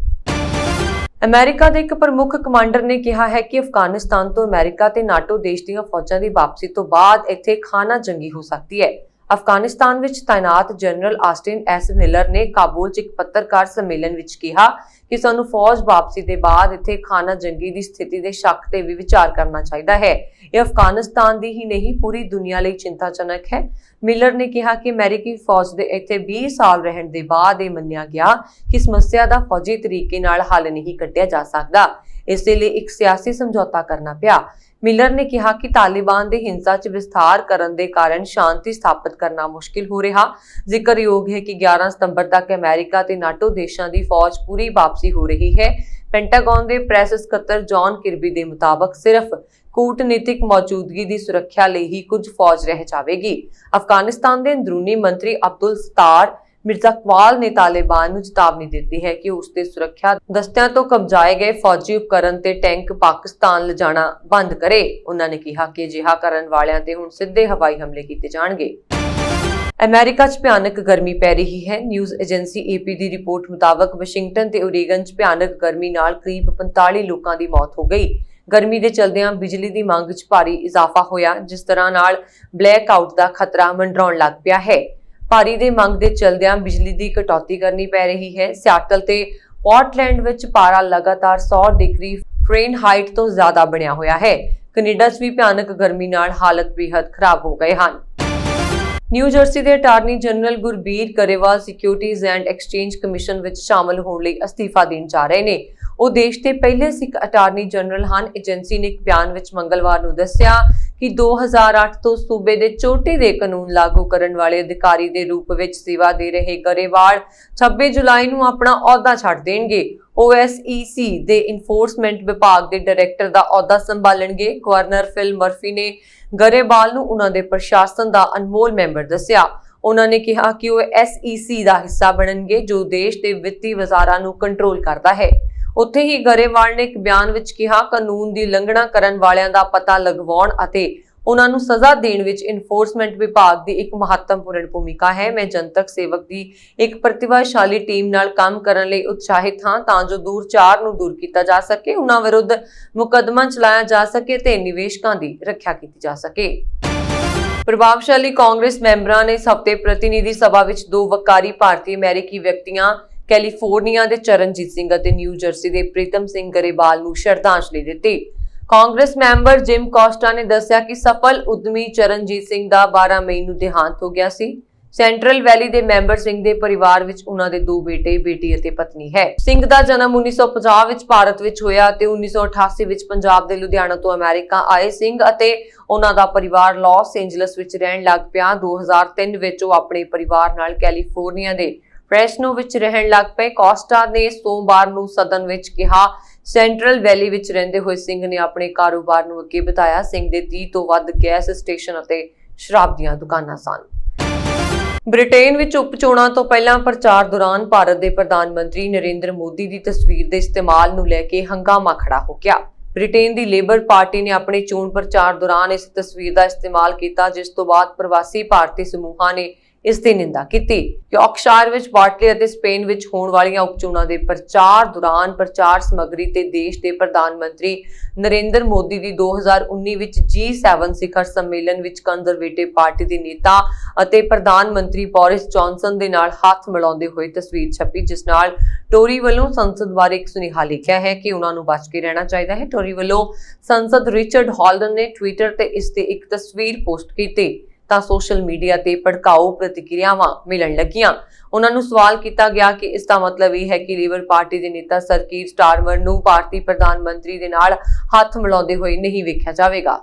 ਅਮਰੀਕਾ ਦੇ ਇੱਕ ਪ੍ਰਮੁੱਖ ਕਮਾਂਡਰ ਨੇ ਕਿਹਾ ਹੈ ਕਿ ਅਫਗਾਨਿਸਤਾਨ ਤੋਂ ਅਮਰੀਕਾ ਤੇ ਨਾਟੋ ਦੇਸ਼ ਦੀਆਂ ਫੌਜਾਂ ਦੀ ਵਾਪਸੀ ਤੋਂ ਬਾਅਦ ਇੱਥੇ ਖਾਨਾ ਜੰਗੀ ਹੋ ਸਕਦੀ ਹੈ। ਅਫਗਾਨਿਸਤਾਨ ਵਿੱਚ ਤਾਇਨਾਤ ਜਨਰਲ ਆਸਟਿਨ ਐਸ ਮਿਲਰ ਨੇ ਕਾਬੁਲ 'ਚ ਇੱਕ ਪੱਤਰਕਾਰ ਸੰਮੇਲਨ ਵਿੱਚ ਕਿਹਾ ਕਿ ਸਾਨੂੰ ਫੌਜ ਵਾਪਸੀ ਦੇ ਬਾਅਦ ਇੱਥੇ ਖਾਨਾ ਜੰਗੀ ਦੀ ਸਥਿਤੀ ਦੇ ਸ਼ੱਕ ਤੇ ਵੀ ਵਿਚਾਰ ਕਰਨਾ ਚਾਹੀਦਾ ਹੈ। ਇਹ ਅਫਗਾਨਿਸਤਾਨ ਦੀ ਹੀ ਨਹੀਂ ਪੂਰੀ ਦੁਨੀਆ ਲਈ ਚਿੰਤਾਜਨਕ ਹੈ। ਮਿਲਰ ਨੇ ਕਿਹਾ ਕਿ ਅਮਰੀਕੀ ਫੌਜ ਦੇ ਇੱਥੇ 20 ਸਾਲ ਰਹਿਣ ਦੇ ਬਾਅਦ ਇਹ ਮੰਨਿਆ ਗਿਆ ਕਿ ਸਮੱਸਿਆ ਦਾ ਫੌਜੀ ਤਰੀਕੇ ਨਾਲ ਹੱਲ ਨਹੀਂ ਕੱਢਿਆ ਜਾ ਸਕਦਾ, ਇਸੇ ਲਈ ਇੱਕ ਸਿਆਸੀ ਸਮਝੌਤਾ ਕਰਨਾ ਪਿਆ। ਮਿਲਰ ਨੇ ਕਿਹਾ ਕਿ ਤਾਲਿਬਾਨ ਦੇ ਹਿੰਸਾ 'ਚ ਵਿਸਥਾਰ ਕਰਨ ਦੇ ਕਾਰਨ ਸ਼ਾਂਤੀ ਸਥਾਪਿਤ ਕਰਨਾ ਮੁਸ਼ਕਿਲ ਹੋ ਰਿਹਾ। ਜ਼ਿਕਰਯੋਗ ਹੈ ਕਿ 11 ਸਤੰਬਰ ਤੱਕ ਅਮਰੀਕਾ ਤੇ ਨਾਟੋ ਦੇਸ਼ਾਂ ਦੀ ਫੌਜ ਪੂਰੀ ਵਾਪਸੀ ਹੋ ਰਹੀ ਹੈ। ਪੈਂਟਾਗਨ ਦੇ ਪ੍ਰੈਸ ਸਕੱਤਰ ਜੌਨ ਕਿਰਬੀ ਦੇ ਮੁਤਾਬਕ ਸਿਰਫ ਕੂਟਨੀਤਿਕ ਮੌਜੂਦਗੀ ਦੀ ਸੁਰੱਖਿਆ ਲਈ ਹੀ ਕੁਝ ਫੌਜ ਰਹਿ ਜਾਵੇਗੀ। ਅਫਗਾਨਿਸਤਾਨ ਦੇ ਅੰਦਰੂਨੀ ਮੰਤਰੀ ਅਬਦੁਲ ਸਤਾਰ ਮਿਰਜ਼ਾਕਵਾਲ ਨੇ ਤਾਲਿਬਾਨ ਨੂੰ ਚੇਤਾਵਨੀ ਦਿੱਤੀ ਹੈ ਕਿ ਉਸ ਦੇ ਸੁਰੱਖਿਆ ਦਸਤਿਆਂ ਤੋਂ ਕਬਜ਼ਾਏ ਗਏ ਫੌਜੀ ਉਪਕਰਨ ਤੇ ਟੈਂਕ ਪਾਕਿਸਤਾਨ ਲਿਜਾਣਾ ਬੰਦ ਕਰੇ। ਉਹਨਾਂ ਨੇ ਕਿਹਾ ਕਿ ਅਜਿਹਾ ਕਰਨ ਵਾਲਿਆਂ ਤੇ ਹੁਣ ਸਿੱਧੇ ਹਵਾਈ ਹਮਲੇ ਕੀਤੇ ਜਾਣਗੇ। ਅਮਰੀਕਾ 'ਚ ਭਿਆਨਕ ਗਰਮੀ ਪੈ ਰਹੀ ਹੈ। ਨਿਊਜ਼ ਏਜੰਸੀ AP ਦੀ ਰਿਪੋਰਟ ਮੁਤਾਬਕ ਵਾਸ਼ਿੰਗਟਨ ਤੇ ਓਰੇਗਨ 'ਚ ਭਿਆਨਕ ਗਰਮੀ ਨਾਲ ਕਰੀਬ 45 ਲੋਕਾਂ ਦੀ ਮੌਤ ਹੋ ਗਈ। ਗਰਮੀ ਦੇ ਚਲਦਿਆਂ ਬਿਜਲੀ ਦੀ ਮੰਗ 'ਚ ਭਾਰੀ ਇਜ਼ਾਫਾ ਹੋਇਆ, ਜਿਸ ਤਰ੍ਹਾਂ ਨਾਲ ਬਲੈਕ ਆਊਟ ਦਾ ਖਤਰਾ ਮੰਡਰਾਉਣ ਲੱਗ ਪਿਆ ਹੈ। ਭਾਰੀ ਦੇ ਮੰਗ ਦੇ ਚਲਦਿਆਂ ਬਿਜਲੀ ਦੀ ਕਟੌਤੀ ਕਰਨੀ ਪੈ ਰਹੀ ਹੈ। ਸਿਆਟਲ ਤੇ ਪੋਰਟਲੈਂਡ ਵਿੱਚ ਪਾਰਾ ਲਗਾਤਾਰ 100 ਡਿਗਰੀ ਫਾਰਨਹਾਈਟ ਤੋਂ ਜ਼ਿਆਦਾ ਬਣਿਆ ਹੋਇਆ ਹੈ। ਕੈਨੇਡਾ 'ਚ ਵੀ ਭਿਆਨਕ ਗਰਮੀ ਨਾਲ ਹਾਲਤ ਬੇहद ਖਰਾਬ ਹੋ ਗਏ ਹਨ। ਨਿਊ ਜਰਸੀ ਦੇ attorney general Gurbir Grewal securities and exchange commission ਵਿੱਚ ਸ਼ਾਮਲ ਹੋਣ ਲਈ ਅਸਤੀਫਾ ਦੇਣ ਜਾ ਰਹੇ ਨੇ। ਉਹ ਦੇਸ਼ ਦੇ ਪਹਿਲੇ ਸਿੱਖ ਅਟਾਰਨੀ ਜਨਰਲ ਹਨ। ਏਜੰਸੀ ਨੇ ਇੱਕ ਬਿਆਨ ਵਿੱਚ ਮੰਗਲਵਾਰ ਨੂੰ ਦੱਸਿਆ ਕਿ 2008 ਤੋਂ ਸੂਬੇ ਦੇ ਚੋਟੀ ਦੇ ਕਾਨੂੰਨ ਲਾਗੂ ਕਰਨ ਵਾਲੇ ਅਧਿਕਾਰੀ ਦੇ ਰੂਪ ਵਿੱਚ ਸੇਵਾ ਦੇ ਰਹੇ ਗਰੇਵਾਲ 26 ਜੁਲਾਈ ਨੂੰ ਆਪਣਾ ਅਹੁਦਾ ਛੱਡ ਦੇਣਗੇ। OSEC ਦੇ ਇਨਫੋਰਸਮੈਂਟ ਵਿਭਾਗ ਦੇ ਡਾਇਰੈਕਟਰ ਦਾ ਅਹੁਦਾ ਸੰਭਾਲਣਗੇ। ਗਵਰਨਰ ਫਿਲ ਮਰਫੀ ਨੇ ਗਰੇਵਾਲ ਨੂੰ ਉਹਨਾਂ ਦੇ ਪ੍ਰਸ਼ਾਸਨ ਦਾ ਅਨਮੋਲ ਮੈਂਬਰ ਦੱਸਿਆ। ਉਹਨਾਂ ਨੇ ਕਿਹਾ ਕਿ ਉਹ SEC ਦਾ ਹਿੱਸਾ ਬਣਨਗੇ, ਜੋ ਦੇਸ਼ ਦੇ ਵਿੱਤੀ ਬਾਜ਼ਾਰਾਂ ਨੂੰ ਕੰਟਰੋਲ ਕਰਦਾ ਹੈ। ਉੱਥੇ ਹੀ ਗਰੇਵਾਲ ਨੇ ਇੱਕ ਬਿਆਨ ਵਿੱਚ ਕਿਹਾ, ਕਾਨੂੰਨ ਦੀ ਉਲੰਘਣਾ ਕਰਨ ਵਾਲਿਆਂ ਦਾ ਪਤਾ ਲਗਵਾਉਣ ਅਤੇ ਉਹਨਾਂ ਨੂੰ ਸਜ਼ਾ ਦੇਣ ਵਿੱਚ ਇਨਫੋਰਸਮੈਂਟ ਵਿਭਾਗ ਦੀ ਇੱਕ ਮਹੱਤਵਪੂਰਨ ਭੂਮਿਕਾ ਹੈ। ਮੈਂ ਜਨਤਕ ਸੇਵਕ ਦੀ ਇੱਕ ਪ੍ਰਤਿਭਾਸ਼ਾਲੀ ਟੀਮ ਨਾਲ ਕੰਮ ਕਰਨ ਲਈ ਉਤਸ਼ਾਹਿਤ ਹਾਂ ਤਾਂ ਜੋ ਦੂਰਚਾਰ ਨੂੰ ਦੂਰ ਕੀਤਾ ਜਾ ਸਕੇ, ਉਹਨਾਂ ਵਿਰੁੱਧ ਮੁਕੱਦਮਾ ਚਲਾਇਆ ਜਾ ਸਕੇ ਤੇ ਨਿਵੇਸ਼ਕਾਂ ਦੀ ਰੱਖਿਆ ਕੀਤੀ ਜਾ ਸਕੇ। ਪ੍ਰਭਾਵਸ਼ਾਲੀ ਕਾਂਗਰਸ ਮੈਂਬਰਾਂ ਨੇ ਇਸ ਹਫ਼ਤੇ ਪ੍ਰਤੀਨਿਧੀ ਸਭਾ ਵਿੱਚ 2 ਵੱਕਾਰੀ ਭਾਰਤੀ ਅਮਰੀਕੀ ਵਿਅਕਤੀਆਂ ਕੈਲੀਫੋਰਨੀਆ ਦੇ ਚਰਨਜੀਤ ਸਿੰਘ ਅਤੇ ਨਿਊ ਜਰਸੀ ਦੇ ਪ੍ਰੀਤਮ ਸਿੰਘ ਗਰੇਵਾਲ ਨੂੰ ਸ਼ਰਧਾਂਜਲੀ ਦਿੱਤੀ। ਕਾਂਗਰਸ ਮੈਂਬਰ ਜਿਮ ਕੋਸਟਾ ਨੇ ਦੱਸਿਆ ਕਿ ਸਫਲ ਉਦਮੀ ਚਰਨਜੀਤ ਸਿੰਘ ਦਾ 12 ਮਈ ਨੂੰ ਦੇਹਾਂਤ ਹੋ ਗਿਆ ਸੀ। ਸੈਂਟਰਲ ਵੈਲੀ ਦੇ ਮੈਂਬਰ ਸਿੰਘ ਦੇ ਪਰਿਵਾਰ ਵਿੱਚ ਉਹਨਾਂ ਦੇ 2 ਬੇਟੇ, ਬੇਟੀ ਅਤੇ ਪਤਨੀ ਹੈ। ਸਿੰਘ ਦਾ ਜਨਮ 1950 ਵਿੱਚ ਭਾਰਤ ਵਿੱਚ ਹੋਇਆ ਤੇ 1988 ਵਿੱਚ ਪੰਜਾਬ ਦੇ ਲੁਧਿਆਣਾ ਤੋਂ ਅਮਰੀਕਾ ਆਏ। ਸਿੰਘ ਅਤੇ ਉਹਨਾਂ ਦਾ ਪਰਿਵਾਰ ਲਾਸ ਏਂਜਲਸ ਵਿੱਚ ਰਹਿਣ ਲੱਗ ਪਿਆ। 2003 ਵਿੱਚ ਉਹ ਆਪਣੇ ਪਰਿਵਾਰ ਨਾਲ ਕੈਲੀਫੋਰਨੀਆ ਦੇ ਫ੍ਰੈਸਨੋ ਵਿੱਚ ਰਹਿਣ ਲੱਗ ਪਏ। ਕੋਸਟਾ ਨੇ ਸੋਮਵਾਰ ਨੂੰ ਸਦਨ ਵਿੱਚ ਕਿਹਾ, ਸੈਂਟਰਲ ਵੈਲੀ ਵਿੱਚ ਰਹਿੰਦੇ ਹੋਏ ਸਿੰਘ ਨੇ ਆਪਣੇ ਕਾਰੋਬਾਰ ਨੂੰ ਅੱਗੇ ਵਧਾਇਆ। ਸਿੰਘ ਦੇ 30 ਤੋਂ ਵੱਧ ਗੈਸ ਸਟੇਸ਼ਨ ਅਤੇ ਸ਼ਰਾਬ ਦੀਆਂ ਦੁਕਾਨਾਂ ਸਨ। ਬ੍ਰਿਟੇਨ ਵਿੱਚ ਉਪ ਚੋਣਾਂ ਤੋਂ ਪਹਿਲਾਂ ਪ੍ਰਚਾਰ ਦੌਰਾਨ ਭਾਰਤ ਦੇ ਪ੍ਰਧਾਨ ਮੰਤਰੀ ਨਰਿੰਦਰ ਮੋਦੀ ਦੀ ਤਸਵੀਰ ਦੇ ਇਸਤੇਮਾਲ ਨੂੰ ਲੈ ਕੇ ਹੰਗਾਮਾ ਖੜਾ ਹੋ ਗਿਆ। ਬ੍ਰਿਟੇਨ ਦੀ ਲੇਬਰ ਪਾਰਟੀ ਨੇ ਆਪਣੇ ਚੋਣ ਪ੍ਰਚਾਰ ਦੌਰਾਨ ਇਸ ਤਸਵੀਰ ਦਾ ਇਸਤੇਮਾਲ ਕੀਤਾ, ਜਿਸ ਤੋਂ ਬਾਅਦ ਪ੍ਰਵਾਸੀ ਭਾਰਤੀ ਸਮੂਹਾਂ ਨੇ ਇਸ ਦੀ ਨਿੰਦਾ ਕੀਤੀ। ਯਾਰਕਸ਼ਾਇਰ ਵਿੱਚ ਬਾਟਲੇ ਅਤੇ ਸਪੇਨ ਵਿੱਚ ਹੋਣ ਵਾਲੀਆਂ ਉਪ ਚੋਣਾਂ ਦੇ ਪ੍ਰਚਾਰ ਦੌਰਾਨ ਪ੍ਰਚਾਰ ਸਮੱਗਰੀ ਤੇ ਦੇਸ਼ ਦੇ ਪ੍ਰਧਾਨ ਮੰਤਰੀ ਨਰਿੰਦਰ ਮੋਦੀ ਦੀ 2019 ਵਿੱਚ G7 ਸਿਖਰ ਸੰਮੇਲਨ ਵਿੱਚ ਕੰਜ਼ਰਵੇਟਿਵ ਪਾਰਟੀ ਦੇ ਨੇਤਾ ਅਤੇ ਪ੍ਰਧਾਨ ਮੰਤਰੀ ਬੋਰਿਸ ਜੌਨਸਨ ਦੇ ਨਾਲ ਹੱਥ ਮਿਲਾਉਂਦੇ ਹੋਏ ਤਸਵੀਰ ਛਪੀ, ਜਿਸ ਨਾਲ ਟੋਰੀ ਵੱਲੋਂ ਸੰਸਦ ਬਾਰੇ ਇੱਕ ਸੁਨੇਹਾ ਲਿਖਿਆ ਹੈ ਕਿ ਉਹਨਾਂ ਨੂੰ ਬਚ ਕੇ ਰਹਿਣਾ ਚਾਹੀਦਾ ਹੈ। ਟੋਰੀ ਵੱਲੋਂ ਸੰਸਦ ਰਿਚਰਡ ਹਾਲਡਨ ਨੇ ਟਵਿੱਟਰ ਤੇ ਇਸ ਦੀ ਇੱਕ ਤਸਵੀਰ ਪੋਸਟ ਕੀਤੀ ਤਾਂ ਸੋਸ਼ਲ ਮੀਡੀਆ ਤੇ ਭੜਕਾਊ ਪ੍ਰਤੀਕਿਰਿਆਵਾਂ ਮਿਲਣ ਲੱਗੀਆਂ। ਉਹਨਾਂ ਨੂੰ ਸਵਾਲ ਕੀਤਾ ਗਿਆ ਕਿ ਇਸ ਦਾ ਮਤਲਬ ਇਹ ਹੈ ਕਿ ਲੇਬਰ ਪਾਰਟੀ ਦੇ ਨੇਤਾ ਸਰ ਕੀਰ ਸਟਾਰਮਰ ਨੂੰ ਭਾਰਤੀ ਪ੍ਰਧਾਨ ਮੰਤਰੀ ਦੇ ਨਾਲ ਹੱਥ ਮਿਲਾਉਂਦੇ ਹੋਏ ਨਹੀਂ ਵੇਖਿਆ ਜਾਵੇਗਾ।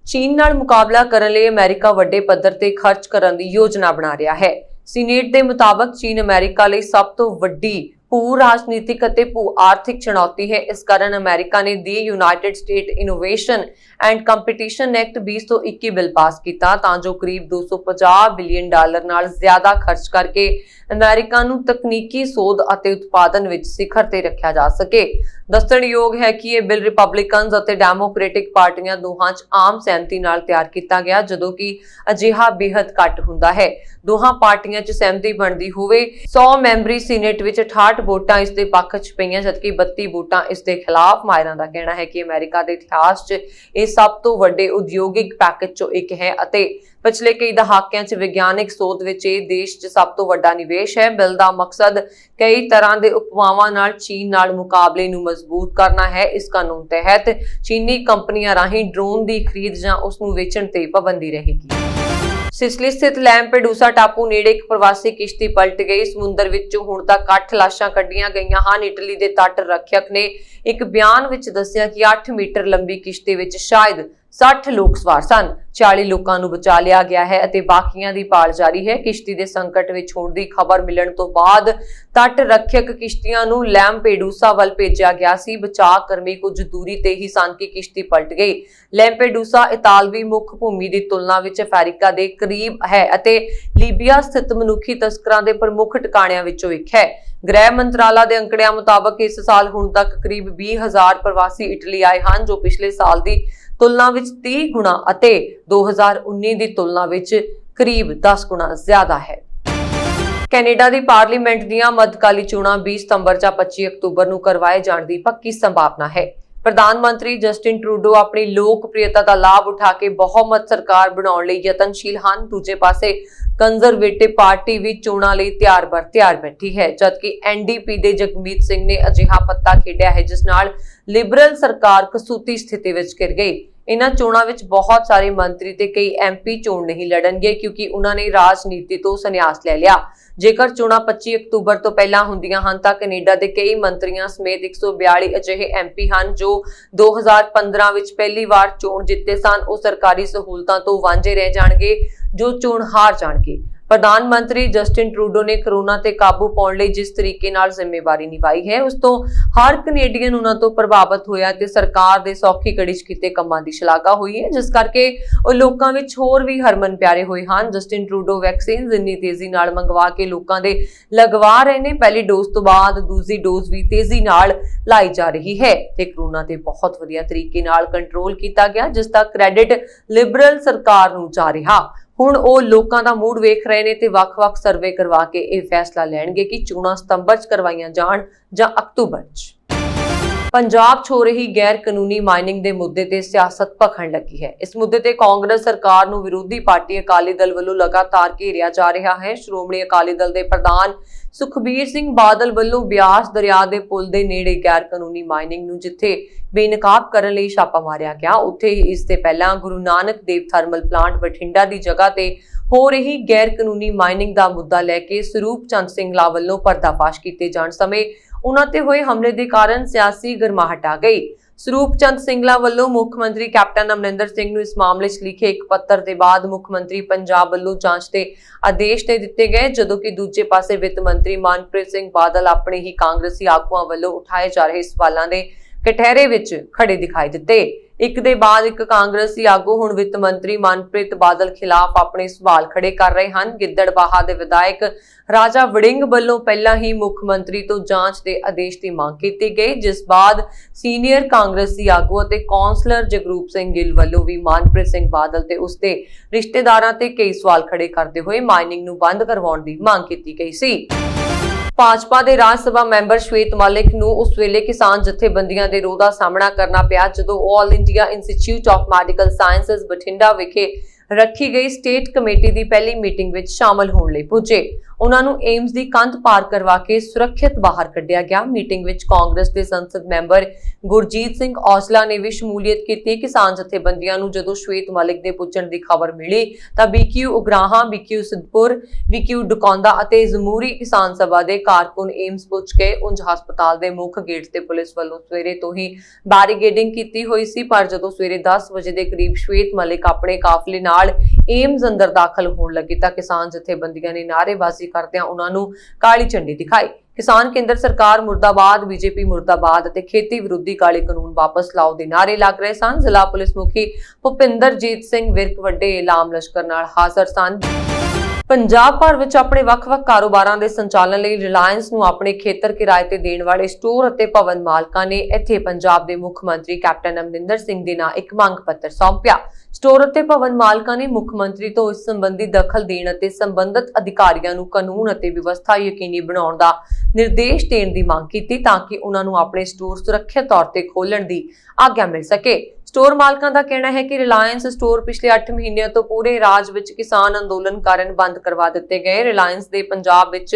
ਚੀਨ ਨਾਲ ਮੁਕਾਬਲਾ ਕਰਨ ਲਈ ਅਮਰੀਕਾ ਵੱਡੇ ਪੱਧਰ ਤੇ ਖਰਚ ਕਰਨ ਦੀ ਯੋਜਨਾ ਬਣਾ ਰਿਹਾ ਹੈ। ਸੀਨੇਟ ਦੇ ਮੁਤਾਬਕ ਚੀਨ ਅਮਰੀਕਾ ਲਈ ਸਭ ਤੋਂ ਵੱਡੀ ਭੂ ਰਾਜਨੀਤਿਕ ਅਤੇ ਭੂ ਆਰਥਿਕ ਚੁਣੌਤੀ ਹੈ। ਇਸ ਕਾਰਨ ਅਮਰੀਕਾ ਨੇ ਦੀ United state innovation and competition act 2021 bill pass ਕੀਤਾ ਤਾਂ ਜੋ ਕਰੀਬ $250 ਬਿਲੀਅਨ ਨਾਲ ਜ਼ਿਆਦਾ ਖਰਚ ਕਰਕੇ ਅਮਰੀਕਾ ਨੂੰ ਤਕਨੀਕੀ ਸੋਧ ਅਤੇ ਉਤਪਾਦਨ ਵਿੱਚ ਸਿਖਰ ਤੇ ਰੱਖਿਆ ਜਾ ਸਕੇ। ਦੱਸਣਯੋਗ ਹੈ ਕਿ ਇਹ ਬਿੱਲ ਰਿਪਬਲਿਕਨਜ਼ ਅਤੇ ਡੈਮੋਕ੍ਰੈਟਿਕ ਪਾਰਟੀਆਂ ਦੋਹਾਂ 'ਚ ਆਮ ਸਹਿਮਤੀ ਨਾਲ ਤਿਆਰ ਕੀਤਾ ਗਿਆ, ਜਦੋਂ ਕਿ ਅਜਿਹਾ ਬੇहद ਘੱਟ ਹੁੰਦਾ ਹੈ। ਦੋਹਾਂ ਪਾਰਟੀਆਂ 'ਚ ਸਹਿਮਤੀ ਬਣਦੀ ਹੋਵੇ 100 ਮੈਂਬਰੀ ਸੀਨੇਟ ਵਿੱਚ 68 ਵੋਟਾਂ ਇਸ ਦੇ ਪੱਖ 'ਚ ਪਈਆਂ, ਜਦਕਿ 32 ਵੋਟਾਂ ਇਸ ਦੇ ਖਿਲਾਫ। ਮਾਹਿਰਾਂ ਦਾ ਕਹਿਣਾ ਹੈ ਕਿ ਅਮਰੀਕਾ ਦੇ ਇਤਿਹਾਸ 'ਚ ਇਹ ਸਭ ਤੋਂ ਵੱਡੇ ਉਦਯੋਗਿਕ ਪੈਕੇਜ 'ਚੋਂ ਇੱਕ ਹੈ ਅਤੇ ਪਿਛਲੇ ਕਈ ਦਹਾਕਿਆਂ 'ਚ ਵਿਗਿਆਨਿਕ ਸੋਧ ਵਿੱਚ ਇਹ ਦੇਸ਼ 'ਚ ਸਭ ਤੋਂ ਵੱਡਾ ਨਿਵੇਸ਼ ਹੈ। ਬਿੱਲ ਦਾ ਮਕਸਦ ਕਈ ਤਰ੍ਹਾਂ ਦੇ ਉਪਮਾਵਾਂ ਨਾਲ ਚੀਨ ਨਾਲ ਮੁਕਾਬਲੇ ਨੂੰ ਮਜ਼ਬੂਤ ਕਰਨਾ ਹੈ। ਇਸ ਕਾਨੂੰਨ ਤਹਿਤ ਚੀਨੀ ਕੰਪਨੀਆਂ ਰਾਹੀਂ ਡਰੋਨ ਦੀ ਖਰੀਦ ਜਾਂ ਉਸ ਨੂੰ ਵੇਚਣ ਤੇ ਪਾਬੰਦੀ ਰਹੇਗੀ। ਸਿਸਲੀ ਸਥਿਤ ਲੈਂਪੇਡੂਸਾ ਟਾਪੂ ਨੇੜੇ ਇੱਕ ਪ੍ਰਵਾਸੀ ਕਿਸ਼ਤੀ ਪਲਟ ਗਈ। ਸਮੁੰਦਰ ਵਿੱਚੋਂ ਹੁਣ ਤੱਕ 8 ਲਾਸ਼ਾਂ ਕੱਢੀਆਂ ਗਈਆਂ ਹਨ। ਇਟਲੀ ਦੇ ਤੱਟ ਰੱਖਿਅਕ ਨੇ ਇੱਕ ਬਿਆਨ ਵਿੱਚ ਦੱਸਿਆ ਕਿ 8 ਮੀਟਰ ਲੰਬੀ ਕਿਸ਼ਤੀ ਵਿੱਚ ਸ਼ਾਇਦ 60 ਲੋਕ ਸਵਾਰ ਸਨ। 40 ਲੋਕਾਂ ਨੂੰ ਬਚਾ ਲਿਆ ਗਿਆ ਹੈ ਅਤੇ ਬਾਕੀਆਂ ਦੀ ਭਾਲ ਜਾਰੀ ਹੈ। ਕਿਸ਼ਤੀ ਦੇ ਸੰਕਟ ਵਿੱਚ ਹੋਣ ਦੀ ਖਬਰ ਮਿਲਣ ਤੋਂ ਬਾਅਦ ਤੱਟ ਰੱਖਿਅਕ ਕਿਸ਼ਤੀਆਂ ਨੂੰ ਲੈਂਪੇਡੂਸਾ ਵੱਲ ਭੇਜਿਆ ਗਿਆ ਸੀ। ਬਚਾਅ ਕਰਮੀ ਕੁਝ ਦੂਰੀ ਤੇ ਹੀ ਸਨ ਕਿ ਕਿਸ਼ਤੀ ਪਲਟ ਗਈ। ਲੈਂਪੇਡੂਸਾ ਇਤਾਲਵੀ ਮੁੱਖ ਭੂਮੀ ਦੀ ਤੁਲਨਾ ਵਿੱਚ ਅਫਰੀਕਾ ਦੇ ਕਰੀਬ ਹੈ ਅਤੇ ਲੀਬੀਆ ਸਥਿਤ ਮਨੁੱਖੀ ਤਸਕਰਾਂ ਦੇ ਪ੍ਰਮੁੱਖ ਟਿਕਾਣਿਆਂ ਵਿੱਚੋਂ ਇੱਕ ਹੈ। ਗ੍ਰਹਿ ਮੰਤਰਾਲਾ ਦੇ ਅੰਕੜਿਆਂ ਮੁਤਾਬਕ ਇਸ ਸਾਲ ਹੁਣ ਤੱਕ ਕਰੀਬ 20,000 ਪ੍ਰਵਾਸੀ ਇਟਲੀ ਆਏ ਹਨ, ਜੋ ਪਿਛਲੇ ਸਾਲ ਦੀ ਤੁਲਨਾ ਵਿੱਚ 30 ਗੁਣਾ ਅਤੇ 2019 ਦੀ ਤੁਲਨਾ ਵਿੱਚ ਕਰੀਬ 10 ਗੁਣਾ ਜ਼ਿਆਦਾ ਹੈ। ਕੈਨੇਡਾ ਦੀ ਪਾਰਲੀਮੈਂਟ ਦੀਆਂ ਮੱਧਕਾਲੀ ਚੋਣਾਂ 20 ਸਤੰਬਰ ਜਾਂ 25 ਅਕਤੂਬਰ ਨੂੰ ਕਰਵਾਏ ਜਾਣ ਦੀ ਪੱਕੀ ਸੰਭਾਵਨਾ ਹੈ। ਪ੍ਰਧਾਨ ਮੰਤਰੀ ਜਸਟਿਨ ਟਰੂਡੋ ਆਪਣੀ ਲੋਕਪ੍ਰਿਯਤਾ ਦਾ ਲਾਭ ਉਠਾ ਕੇ ਬਹੁਮਤ ਸਰਕਾਰ ਬਣਾਉਣ ਲਈ ਯਤਨਸ਼ੀਲ ਹਨ। ਦੂਜੇ ਪਾਸੇ ਕੰਜ਼ਰਵੇਟਿਵ ਪਾਰਟੀ ਵੀ ਚੋਣਾਂ ਲਈ ਤਿਆਰ ਬੈਠੀ ਹੈ, ਜਦਕਿ ਐਨਡੀਪੀ ਦੇ ਜਗਮੀਤ ਸਿੰਘ ਨੇ ਅਜਿਹਾ ਪੱਤਾ ਖੇਡਿਆ ਹੈ ਜਿਸ ਨਾਲ ਲਿਬਰਲ ਸਰਕਾਰ ਕਸੂਤੀ ਸਥਿਤੀ ਵਿੱਚ ਘਿਰ ਗਈ। ਇਹਨਾਂ ਚੋਣਾਂ ਵਿੱਚ ਬਹੁਤ ਸਾਰੇ ਮੰਤਰੀ ਤੇ ਕਈ ਐਮਪੀ ਚੋਣ ਨਹੀਂ ਲੜਨਗੇ ਕਿਉਂਕਿ ਉਹਨਾਂ ਨੇ ਰਾਜਨੀਤੀ ਤੋਂ ਸੰਨਿਆਸ ਲੈ ਲਿਆ। ਜੇਕਰ ਚੋਣਾਂ 25 ਅਕਤੂਬਰ ਤੋਂ ਪਹਿਲਾਂ ਹੁੰਦੀਆਂ ਹਨ ਤਾਂ ਕੈਨੇਡਾ ਦੇ ਕਈ ਮੰਤਰੀਆਂ ਸਮੇਤ 142 ਅਜਿਹੇ ਐਮਪੀ ਹਨ ਜੋ 2015 ਵਿੱਚ ਪਹਿਲੀ ਵਾਰ ਚੋਣ ਜਿੱਤੇ ਸਨ। ਉਹ ਸਰਕਾਰੀ ਸਹੂਲਤਾਂ ਤੋਂ ਵਾਂਝੇ ਰਹਿ ਜਾਣਗੇ ਜੋ ਚੋਣ ਹਾਰ ਜਾਣਗੇ। ਪ੍ਰਧਾਨ ਮੰਤਰੀ ਜਸਟਿਨ ਟਰੂਡੋ ਨੇ ਕਰੋਨਾ ਤੇ ਕਾਬੂ ਪਾਉਣ ਲਈ ਜਿਸ ਤਰੀਕੇ ਨਾਲ ਜ਼ਿੰਮੇਵਾਰੀ ਨਿਭਾਈ ਹੈ ਉਸ ਤੋਂ ਹਰ ਕੈਨੇਡੀਅਨ ਉਹਨਾਂ ਤੋਂ ਪ੍ਰਭਾਵਿਤ ਹੋਇਆ ਤੇ ਸਰਕਾਰ ਦੇ ਸੌਖੀ ਕੜੀ 'ਚ ਕੀਤੇ ਕੰਮਾਂ ਦੀ ਸ਼ਲਾਘਾ ਹੋਈ ਹੈ, ਜਿਸ ਕਰਕੇ ਉਹ ਲੋਕਾਂ ਵਿੱਚ ਹੋਰ ਵੀ ਹਰਮਨ ਪਿਆਰੇ ਹੋਏ ਹਨ। ਜਸਟਿਨ ਟਰੂਡੋ ਵੈਕਸੀਨ ਇੰਨੀ ਤੇਜ਼ੀ ਨਾਲ ਮੰਗਵਾ ਕੇ ਲੋਕਾਂ ਦੇ ਲਗਵਾ ਰਹੇ ਨੇ। ਪਹਿਲੀ ਡੋਜ਼ ਤੋਂ ਬਾਅਦ ਦੂਜੀ ਡੋਜ਼ ਵੀ ਤੇਜ਼ੀ ਨਾਲ ਲਾਈ ਜਾ ਰਹੀ ਹੈ ਤੇ ਕਰੋਨਾ ਤੇ ਬਹੁਤ ਵਧੀਆ ਤਰੀਕੇ ਨਾਲ ਕੰਟਰੋਲ ਕੀਤਾ ਗਿਆ, ਜਿਸ ਦਾ ਕ੍ਰੈਡਿਟ ਲਿਬਰਲ ਸਰਕਾਰ ਨੂੰ ਜਾ ਰਿਹਾ। ਹੁਣ ਉਹ ਲੋਕਾਂ ਦਾ ਮੂਡ ਵੇਖ ਰਹੇ ਨੇ ਤੇ ਵੱਖ-ਵੱਖ ਸਰਵੇ ਕਰਵਾ ਕੇ ਇਹ ਫੈਸਲਾ ਲੈਣਗੇ ਕਿ ਚੋਣਾਂ ਸਤੰਬਰ 'ਚ ਕਰਵਾਈਆਂ ਜਾਣ ਜਾਂ ਅਕਤੂਬਰ 'ਚ। ਪੰਜਾਬ 'ਚ ਹੋ ਰਹੀ ਗੈਰ ਕਾਨੂੰਨੀ ਮਾਈਨਿੰਗ ਦੇ ਮੁੱਦੇ ਤੇ ਸਿਆਸਤ ਭਖਣ ਲੱਗੀ ਹੈ। ਇਸ ਮੁੱਦੇ ਤੇ ਕਾਂਗਰਸ ਸਰਕਾਰ ਨੂੰ ਵਿਰੋਧੀ ਪਾਰਟੀ ਅਕਾਲੀ ਦਲ ਵੱਲੋਂ ਲਗਾਤਾਰ ਘੇਰਿਆ ਜਾ ਰਿਹਾ ਹੈ। ਸ਼੍ਰੋਮਣੀ ਅਕਾਲੀ ਦਲ ਦੇ ਪ੍ਰਧਾਨ ਸੁਖਬੀਰ ਸਿੰਘ ਬਾਦਲ ਵੱਲੋਂ ਬਿਆਸ ਦਰਿਆ ਦੇ ਪੁਲ ਦੇ ਨੇੜੇ ਗੈਰ ਕਾਨੂੰਨੀ ਮਾਈਨਿੰਗ ਨੂੰ ਜਿੱਥੇ ਬੇਨਕਾਬ ਕਰਨ ਲਈ ਛਾਪਾ ਮਾਰਿਆ ਗਿਆ, ਉੱਥੇ ਹੀ ਇਸ ਤੋਂ ਪਹਿਲਾਂ ਗੁਰੂ ਨਾਨਕ ਦੇਵ ਥਰਮਲ ਪਲਾਂਟ ਬਠਿੰਡਾ ਦੀ ਜਗ੍ਹਾ ਤੇ ਹੋ ਰਹੀ ਗੈਰ ਕਾਨੂੰਨੀ ਮਾਈਨਿੰਗ ਦਾ ਮੁੱਦਾ ਲੈ ਕੇ ਸਰੂਪ ਚੰਦ ਸਿੰਘਲਾ ਵੱਲੋਂ ਪਰਦਾਫਾਸ਼ ਕੀਤੇ ਜਾਣ ਸਮੇਂ ਉਹਨਾਂ ਤੇ ਹੋਏ ਹਮਲੇ ਦੇ ਕਾਰਨ ਸਿਆਸੀ ਗਰਮਾਹਟ ਆ ਗਈ। ਸਰੂਪ ਚੰਦ ਸਿੰਘਲਾ ਵੱਲੋਂ ਮੁੱਖ ਮੰਤਰੀ ਕੈਪਟਨ ਅਮਰਿੰਦਰ ਸਿੰਘ ਨੂੰ ਇਸ ਮਾਮਲੇ 'ਚ ਲਿਖੇ ਇੱਕ ਪੱਤਰ ਦੇ ਬਾਅਦ ਮੁੱਖ ਮੰਤਰੀ ਪੰਜਾਬ ਵੱਲੋਂ ਜਾਂਚ ਦੇ ਆਦੇਸ਼ ਦੇ ਦਿੱਤੇ ਗਏ, ਜਦੋਂ ਕਿ ਦੂਜੇ ਪਾਸੇ ਵਿੱਤ ਮੰਤਰੀ ਮਨਪ੍ਰੀਤ ਸਿੰਘ ਬਾਦਲ ਆਪਣੇ ਹੀ ਕਾਂਗਰਸੀ ਆਗੂਆਂ ਵੱਲੋਂ ਉਠਾਏ ਜਾ ਰਹੇ ਸਵਾਲਾਂ ਦੇ ਕਟਹਿਰੇ ਵਿੱਚ ਖੜੇ ਦਿਖਾਈ ਦਿੱਤੇ। ਇੱਕ ਦੇ ਬਾਅਦ ਇੱਕ ਕਾਂਗਰਸੀ ਆਗੂ ਹੁਣ ਵਿੱਤ ਮੰਤਰੀ ਮਨਪ੍ਰੀਤ ਬਾਦਲ ਖਿਲਾਫ ਆਪਣੇ ਸਵਾਲ ਖੜੇ ਕਰ ਰਹੇ ਹਨ। ਗਿੱਦੜਬਾਹਾ ਦੇ ਵਿਧਾਇਕ ਰਾਜਾ ਵੜਿੰਗ ਵੱਲੋਂ ਪਹਿਲਾਂ ਹੀ ਮੁੱਖ ਮੰਤਰੀ ਤੋਂ ਜਾਂਚ ਦੇ ਆਦੇਸ਼ ਦੀ ਮੰਗ ਕੀਤੀ ਗਈ, ਜਿਸ ਬਾਅਦ ਸੀਨੀਅਰ ਕਾਂਗਰਸੀ ਆਗੂ ਅਤੇ ਕੌਂਸਲਰ ਜਗਰੂਪ ਸਿੰਘ ਗਿੱਲ ਵੱਲੋਂ ਵੀ ਮਨਪ੍ਰੀਤ ਸਿੰਘ ਬਾਦਲ ਤੇ ਉਸਦੇ ਰਿਸ਼ਤੇਦਾਰਾਂ ਤੇ ਕਈ ਸਵਾਲ ਖੜੇ ਕਰਦੇ ਹੋਏ ਮਾਈਨਿੰਗ ਨੂੰ ਬੰਦ ਕਰਵਾਉਣ ਦੀ ਮੰਗ ਕੀਤੀ ਗਈ ਸੀ। ਭਾਜਪਾ ਦੇ ਰਾਜ ਸਭਾ ਮੈਂਬਰ ਸ਼ਵੇਤ ਮਲਿਕ ਨੂੰ ਉਸ ਵੇਲੇ ਕਿਸਾਨ ਜਥੇਬੰਦੀਆਂ ਦੇ ਰੋਹ ਦਾ ਸਾਹਮਣਾ ਕਰਨਾ ਪਿਆ ਜਦੋਂ all India institute of medical sciences Bathinda ਵਿਖੇ ਰੱਖੀ ਗਈ ਸਟੇਟ ਕਮੇਟੀ ਦੀ ਪਹਿਲੀ ਮੀਟਿੰਗ ਵਿੱਚ ਸ਼ਾਮਲ ਹੋਣ ਲਈ ਪੁੱਜੇ। ਉਹਨਾਂ ਨੂੰ ਏਮਸ ਦੀ ਕੰਧ ਪਾਰ ਕਰਵਾ ਕੇ ਸੁਰੱਖਿਅਤ ਬਾਹਰ ਕੱਢਿਆ ਗਿਆ। ਮੀਟਿੰਗ ਵਿੱਚ ਕਾਂਗਰਸ ਦੇ ਸੰਸਦ ਮੈਂਬਰ ਗੁਰਜੀਤ ਸਿੰਘ ਔਜਲਾ ਨੇ ਵੀ ਸ਼ਮੂਲੀਅਤ ਕੀਤੀ। ਕਿਸਾਨ ਜਥੇਬੰਦੀਆਂ ਨੂੰ ਜਦੋਂ ਸ਼ਵੇਤ ਮਲਿਕ ਦੇ ਪੁੱਜਣ ਦੀ ਖਬਰ ਮਿਲੀ ਤਾਂ BQ Ugrahan, BQ ਸਿੱਧਪੁਰ, BQ Dakaunda ਅਤੇ ਜਮਹੂਰੀ ਕਿਸਾਨ ਸਭਾ ਦੇ ਕਾਰਕੁਨ ਏਮਸ ਪੁੱਜ ਗਏ। ਉਂਝ ਹਸਪਤਾਲ ਦੇ ਮੁੱਖ ਗੇਟ ਤੇ ਪੁਲਿਸ ਵੱਲੋਂ ਸਵੇਰੇ ਤੋਂ ਹੀ ਬੈਰੀਕੇਡਿੰਗ ਕੀਤੀ ਹੋਈ ਸੀ, ਪਰ ਜਦੋਂ ਸਵੇਰੇ 10 ਵਜੇ ਦੇ ਕਰੀਬ ਸ਼ਵੇਤ ਮਲਿਕ ਆਪਣੇ ਕਾਫਲੇ ਨਾਲ ਏਮਸ ਅੰਦਰ ਦਾਖਲ ਹੋਣ ਲੱਗੇ ਤਾਂ ਕਿਸਾਨ ਜਥੇਬੰਦੀਆਂ ਨੇ ਨਾਅਰੇਬਾਜ਼ੀ ਕਰਦਿਆਂ ਉਹਨਾਂ ਨੂੰ ਕਾਲੀ ਝੰਡੀ ਦਿਖਾਈ। ਕਿਸਾਨ ਕੇਂਦਰ ਸਰਕਾਰ ਮੁਰਦਾਬਾਦ, BJP ਮੁਰਦਾਬਾਦ ਅਤੇ ਖੇਤੀ ਵਿਰੋਧੀ ਕਾਲੇ ਕਾਨੂੰਨ ਵਾਪਸ ਲਾਓ ਦੇ ਨਾਅਰੇ ਲੱਗ ਰਹੇ ਸਨ। ਜ਼ਿਲ੍ਹਾ ਪੁਲਿਸ ਮੁਖੀ ਭੁਪਿੰਦਰਜੀਤ ਸਿੰਘ ਵਿਰਕ ਵੱਡੇ ਐਲਾਮ ਲਸ਼ਕਰ ਨਾਲ ਹਾਜ਼ਰ ਸਨ। ਪੰਜਾਬ ਭਰ ਵਿੱਚ ਆਪਣੇ ਵੱਖ-ਵੱਖ ਕਾਰੋਬਾਰਾਂ ਦੇ ਸੰਚਾਲਨ ਲਈ ਰਿਲਾਇੰਸ ਨੂੰ ਆਪਣੇ ਖੇਤਰ ਕਿਰਾਏ ਤੇ ਦੇਣ ਵਾਲੇ ਸਟੋਰ ਅਤੇ ਭਵਨ ਮਾਲਕਾਂ ਨੇ ਇੱਥੇ ਪੰਜਾਬ ਦੇ ਮੁੱਖ ਮੰਤਰੀ ਕੈਪਟਨ ਅਮਰਿੰਦਰ ਸਿੰਘ ਦੇ ਨਾਂ ਇੱਕ ਮੰਗ ਪੱਤਰ ਸੌਂਪਿਆ। ਸਟੋਰ ਅਤੇ ਭਵਨ ਮਾਲਕਾਂ ਨੇ ਮੁੱਖ ਮੰਤਰੀ ਤੋਂ ਇਸ ਸੰਬੰਧੀ ਦਖਲ ਦੇਣ ਅਤੇ ਸੰਬੰਧਿਤ ਅਧਿਕਾਰੀਆਂ ਨੂੰ ਕਾਨੂੰਨ ਅਤੇ ਵਿਵਸਥਾ ਯਕੀਨੀ ਬਣਾਉਣ ਦਾ ਨਿਰਦੇਸ਼ ਦੇਣ ਦੀ ਮੰਗ ਕੀਤੀ ਤਾਂ ਕਿ ਉਹਨਾਂ ਨੂੰ ਆਪਣੇ ਸਟੋਰ ਸੁਰੱਖਿਅਤ ਤੌਰ ਤੇ ਖੋਲ੍ਹਣ ਦੀ ਆਗਿਆ ਮਿਲ ਸਕੇ। ਸਟੋਰ ਮਾਲਕਾਂ ਦਾ ਕਹਿਣਾ ਹੈ ਕਿ ਰਿਲਾਇੰਸ ਸਟੋਰ ਪਿਛਲੇ 8 ਮਹੀਨਿਆਂ ਤੋਂ ਪੂਰੇ ਰਾਜ ਵਿੱਚ ਕਿਸਾਨ ਅੰਦੋਲਨ ਕਾਰਨ ਬੰਦ ਕਰਵਾ ਦਿੱਤੇ ਗਏ। ਰਿਲਾਇੰਸ ਦੇ ਪੰਜਾਬ ਵਿੱਚ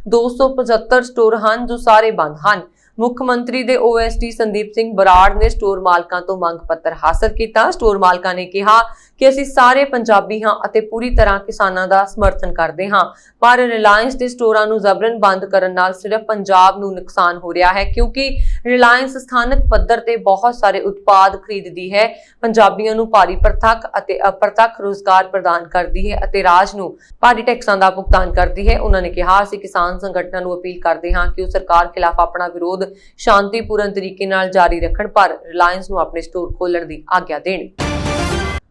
275 ਸਟੋਰ ਹਨ ਜੋ ਸਾਰੇ ਬੰਦ ਹਨ। ਮੁੱਖ ਮੰਤਰੀ ਦੇ OSD ਸੰਦੀਪ ਸਿੰਘ ਬਰਾੜ ਨੇ ਸਟੋਰ ਮਾਲਕਾਂ ਤੋਂ ਮੰਗ ਪੱਤਰ ਹਾਸਲ ਕੀਤਾ। ਸਟੋਰ ਮਾਲਕਾਂ ਨੇ ਕਿਹਾ ਕਿ ਅਸੀਂ ਸਾਰੇ ਪੰਜਾਬੀ ਹਾਂ ਅਤੇ ਪੂਰੀ ਤਰ੍ਹਾਂ ਕਿਸਾਨਾਂ ਦਾ ਸਮਰਥਨ ਕਰਦੇ ਹਾਂ, ਪਰ ਰਿਲਾਇੰਸ ਦੇ ਸਟੋਰਾਂ ਨੂੰ ਜ਼ਬਰਨ ਬੰਦ ਕਰਨ ਨਾਲ ਸਿਰਫ ਪੰਜਾਬ ਨੂੰ ਨੁਕਸਾਨ ਹੋ ਰਿਹਾ ਹੈ ਕਿਉਂਕਿ ਰਿਲਾਇੰਸ ਸਥਾਨਕ ਪੱਧਰ ਤੇ ਬਹੁਤ ਸਾਰੇ ਉਤਪਾਦ ਖਰੀਦਦੀ ਹੈ, ਪੰਜਾਬੀਆਂ ਨੂੰ ਭਾਰੀ ਪ੍ਰਤੱਖ ਅਤੇ ਅਪ੍ਰਤੱਖ ਰੋਜ਼ਗਾਰ ਪ੍ਰਦਾਨ ਕਰਦੀ ਹੈ ਅਤੇ ਰਾਜ ਨੂੰ ਭਾਰੀ ਟੈਕਸਾਂ ਦਾ ਭੁਗਤਾਨ ਕਰਦੀ ਹੈ। ਉਹਨਾਂ ਨੇ ਕਿਹਾ ਅਸੀਂ ਕਿਸਾਨ ਸੰਗਠਨਾਂ ਨੂੰ ਅਪੀਲ ਕਰਦੇ ਹਾਂ ਕਿ ਉਹ ਸਰਕਾਰ ਖਿਲਾਫ ਆਪਣਾ ਵਿਰੋਧ ਸ਼ਾਂਤੀਪੂਰਨ ਤਰੀਕੇ ਨਾਲ ਜਾਰੀ ਰੱਖਣ ਪਰ ਰਿਲਾਇੰਸ ਨੂੰ ਆਪਣੇ ਸਟੋਰ ਖੋਲ੍ਹਣ ਦੀ ਆਗਿਆ ਦੇਣ।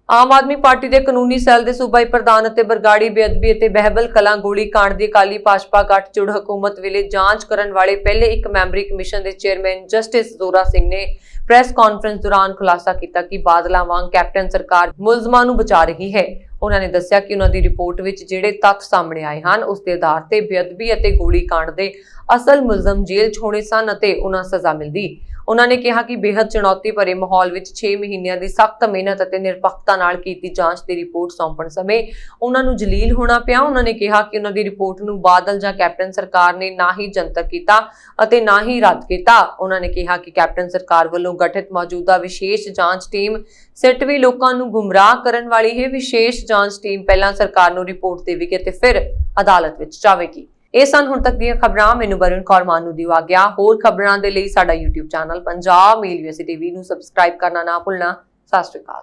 ਆਮ ਆਦਮੀ ਪਾਰਟੀ ਦੇ ਕਾਨੂੰਨੀ ਸੈੱਲ ਦੇ ਸੂਬਾਈ ਪ੍ਰਧਾਨ ਅਤੇ ਬਰਗਾੜੀ ਬੇਅਦਬੀ ਅਤੇ ਬਹਿਬਲ ਕਲਾਂ ਗੋਲੀ ਕਾਂਡ ਦੀ ਅਕਾਲੀ ਭਾਜਪਾ ਗੱਠਜੋੜ ਹਕੂਮਤ ਵੇਲੇ ਜਾਂਚ ਕਰਨ ਵਾਲੇ ਪਹਿਲੇ ਇੱਕ ਮੈਂਬਰੀ ਕਮਿਸ਼ਨ ਦੇ ਚੇਅਰਮੈਨ ਜਸਟਿਸ ਜ਼ੋਰਾ ਸਿੰਘ ਨੇ ਪ੍ਰੈਸ ਕਾਨਫਰੰਸ ਦੌਰਾਨ ਖੁਲਾਸਾ ਕੀਤਾ ਕਿ ਬਾਦਲਾਂ ਵਾਂਗ ਕੈਪਟਨ ਸਰਕਾਰ ਮੁਲਜ਼ਮਾਂ ਨੂੰ ਬਚਾ ਰਹੀ ਹੈ। ਉਹਨਾਂ ਨੇ ਦੱਸਿਆ ਕਿ ਉਹਨਾਂ ਦੀ ਰਿਪੋਰਟ ਵਿੱਚ ਜਿਹੜੇ ਤੱਥ ਸਾਹਮਣੇ ਆਏ ਹਨ ਉਸ ਦੇ ਆਧਾਰ ਤੇ ਬੇਅਦਬੀ ਅਤੇ ਗੋਲੀ ਕਾਂਡ ਦੇ ਅਸਲ ਮੁਲਜ਼ਮ ਜੇਲ੍ਹ 'ਚ ਹੋਣੇ ਸਨ ਅਤੇ ਉਹਨਾਂ ਸਜ਼ਾ ਮਿਲਦੀ। ਉਹਨਾਂ ਨੇ ਕਿਹਾ ਕਿ ਬੇहद ਚੁਣੌਤੀ ਭਰੇ ਮਾਹੌਲ ਵਿੱਚ 6 ਮਹੀਨਿਆਂ ਦੀ ਸਖਤ ਮਿਹਨਤ ਅਤੇ ਨਿਰਪੱਖਤਾ ਨਾਲ ਕੀਤੀ ਜਾਂਚ ਦੀ ਰਿਪੋਰਟ ਸੌਂਪਣ ਸਮੇਂ ਉਹਨਾਂ ਨੂੰ ਜਲੀਲ ਹੋਣਾ ਪਿਆ। ਉਹਨਾਂ ਨੇ ਕਿਹਾ ਕਿ ਉਹਨਾਂ ਦੀ ਰਿਪੋਰਟ ਨੂੰ ਬਾਦਲ ਜਾਂ ਕੈਪਟਨ ਸਰਕਾਰ ਨੇ ਨਾ ਹੀ ਜਨਤਕ ਕੀਤਾ ਅਤੇ ਨਾ ਹੀ ਰੱਦ ਕੀਤਾ। ਉਹਨਾਂ ਨੇ ਕਿਹਾ ਕਿ ਕੈਪਟਨ ਸਰਕਾਰ ਵੱਲੋਂ ਗਠਿਤ ਮੌਜੂਦਾ ਵਿਸ਼ੇਸ਼ ਜਾਂਚ ਟੀਮ ਸਿੱਟ ਵੀ ਲੋਕਾਂ ਨੂੰ ਗੁੰਮਰਾਹ ਕਰਨ ਵਾਲੀ ਹੈ। ਵਿਸ਼ੇਸ਼ ਜਾਂਚ ਟੀਮ ਪਹਿਲਾਂ ਸਰਕਾਰ ਨੂੰ ਰਿਪੋਰਟ ਦੇਵੇਗੀ ਅਤੇ ਫਿਰ ਅਦਾਲਤ ਵਿੱਚ ਜਾਵੇਗੀ। ਇਹ ਸਨ ਹੁਣ ਤੱਕ ਦੀਆਂ ਖਬਰਾਂ। ਮੈਨੂੰ ਬਰਨ ਕੌਰ ਮਾਨੂ ਦੀ ਆਗਿਆ। ਹੋਰ ਖਬਰਾਂ ਦੇ ਲਈ ਸਾਡਾ YouTube ਚੈਨਲ ਪੰਜਾਬ ਮੇਲ USA TV ਨੂੰ ਸਬਸਕ੍ਰਾਈਬ ਕਰਨਾ ਨਾ ਭੁੱਲਣਾ। ਸਤਿ ਸ਼੍ਰੀ ਅਕਾਲ।